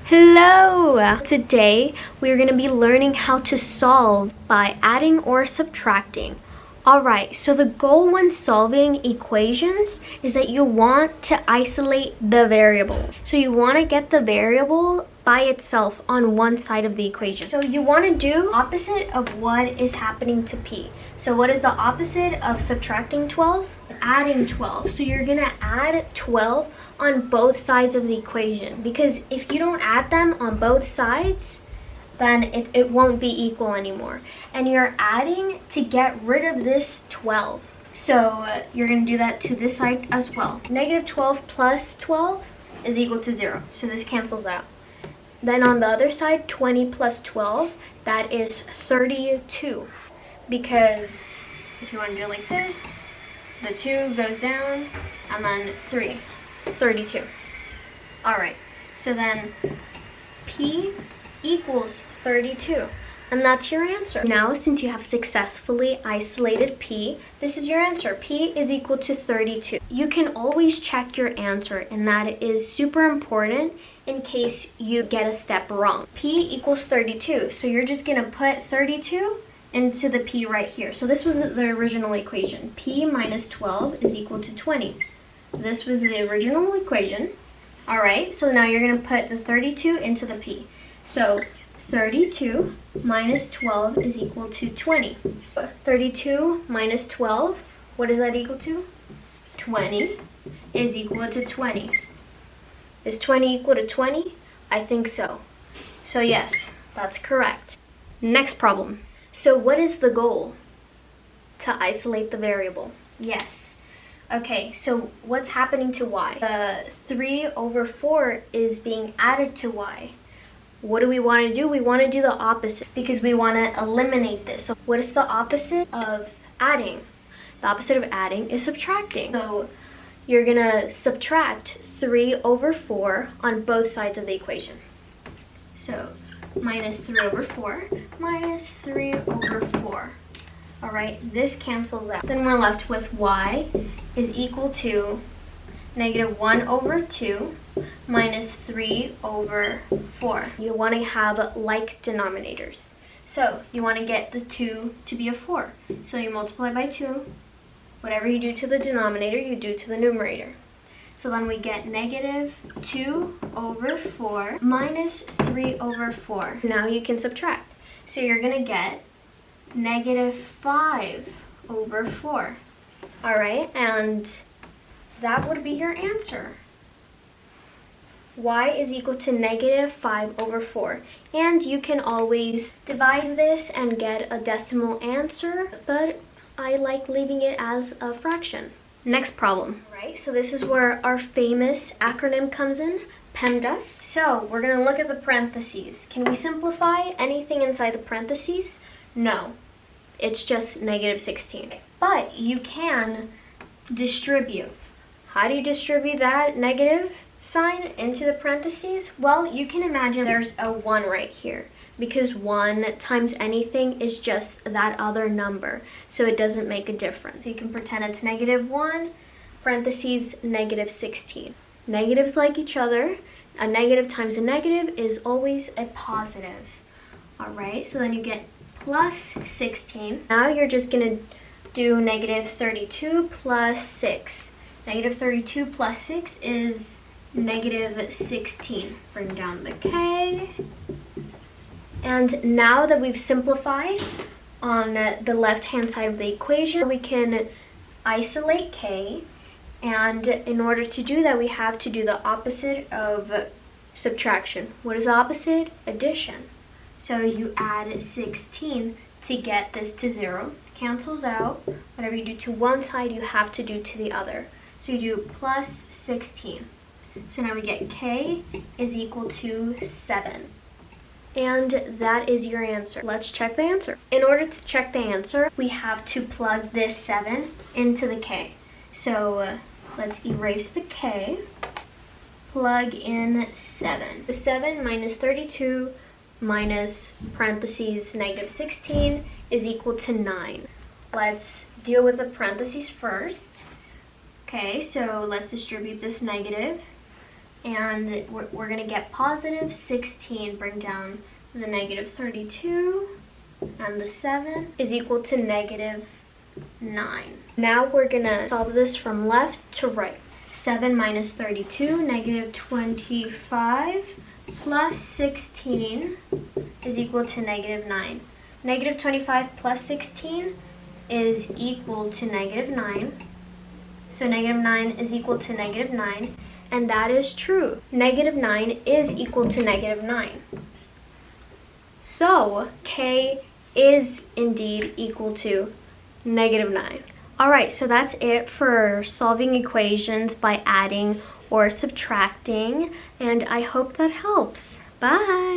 Hello! Today we're going to be learning how to solve by adding or subtracting. Alright, so the goal when solving equations is that you want to isolate the variable. So you want to get the variable by itself on one side of the equation. So you want to do opposite of what is happening to p. So what is the opposite of subtracting 12? Adding 12. So you're going to add 12 on both sides of the equation, because if you don't add them on both sides, then it won't be equal anymore. And you're adding to get rid of this 12. So you're going to do that to this side as well. Negative 12 plus 12 is equal to 0. So this cancels out. Then on the other side, 20 plus 12, that is 32. Because if you want to do it like this, the 2 goes down, and then 3. 32. Alright, so then P equals 32. And that's your answer. Now, since you have successfully isolated P, this is your answer. P is equal to 32. You can always check your answer, and that is super important in case you get a step wrong. P equals 32, so you're just going to put 32 into the P right here. So this was the original equation. P minus 12 is equal to 20. This was the original equation. Alright, so now you're going to put the 32 into the P. So 32 minus 12 is equal to 20. 32 minus 12, what is that equal to? 20 is equal to 20. Is 20 equal to 20? I think so. So yes, that's correct. Next problem. So what is the goal? To isolate the variable. Yes. Okay, so what's happening to y? The 3 over 4 is being added to y. What do we want to do? We want to do the opposite because we want to eliminate this. So what is the opposite of adding? The opposite of adding is subtracting. So you're going to subtract 3 over 4 on both sides of the equation. So minus 3 over 4 minus 3 over 4. Alright, this cancels out. Then we're left with y is equal to negative 1 over 2 minus 3 over 4. You want to have like denominators. So you want to get the 2 to be a 4. So you multiply by 2. Whatever you do to the denominator, you do to the numerator. So then we get negative 2 over 4 minus 3 over 4. Now you can subtract. So you're going to get negative 5 over 4. Alright, and that would be your answer. Y is equal to negative 5 over 4. And you can always divide this and get a decimal answer, but I like leaving it as a fraction. Next problem. Right, so this is where our famous acronym comes in, PEMDAS. So we're going to look at the parentheses. Can we simplify anything inside the parentheses? No. It's just negative 16. But you can distribute. How do you distribute that negative sign into the parentheses? Well, you can imagine there's a 1 right here, because 1 times anything is just that other number, so it doesn't make a difference. You can pretend it's negative 1, parentheses, negative 16. Negatives like each other. A negative times a negative is always a positive. Alright, so then you get plus 16. Now you're just going to do negative 32 plus 6. Negative 32 plus 6 is negative 16. Bring down the k. And now that we've simplified on the left-hand side of the equation, we can isolate k. And in order to do that, we have to do the opposite of subtraction. What is the opposite? Addition. So you add 16 to get this to 0. Cancels out. Whatever you do to one side, you have to do to the other. So you do plus 16. So now we get k is equal to 7. And that is your answer. Let's check the answer. In order to check the answer, we have to plug this 7 into the k. So let's erase the k. Plug in 7. So 7 minus 32 minus parentheses negative 16 is equal to 9. Let's deal with the parentheses first. Okay, so let's distribute this negative. and we're going to get positive 16, bring down the negative 32, and the 7 is equal to negative 9. Now we're going to solve this from left to right. 7 minus 32, negative 25, plus 16 is equal to negative 9. Negative 25 plus 16 is equal to negative 9. So negative 9 is equal to negative 9. And that is true. Negative 9 is equal to negative 9. So k is indeed equal to negative 9. Alright, so that's it for solving equations by adding or subtracting. And I hope that helps. Bye!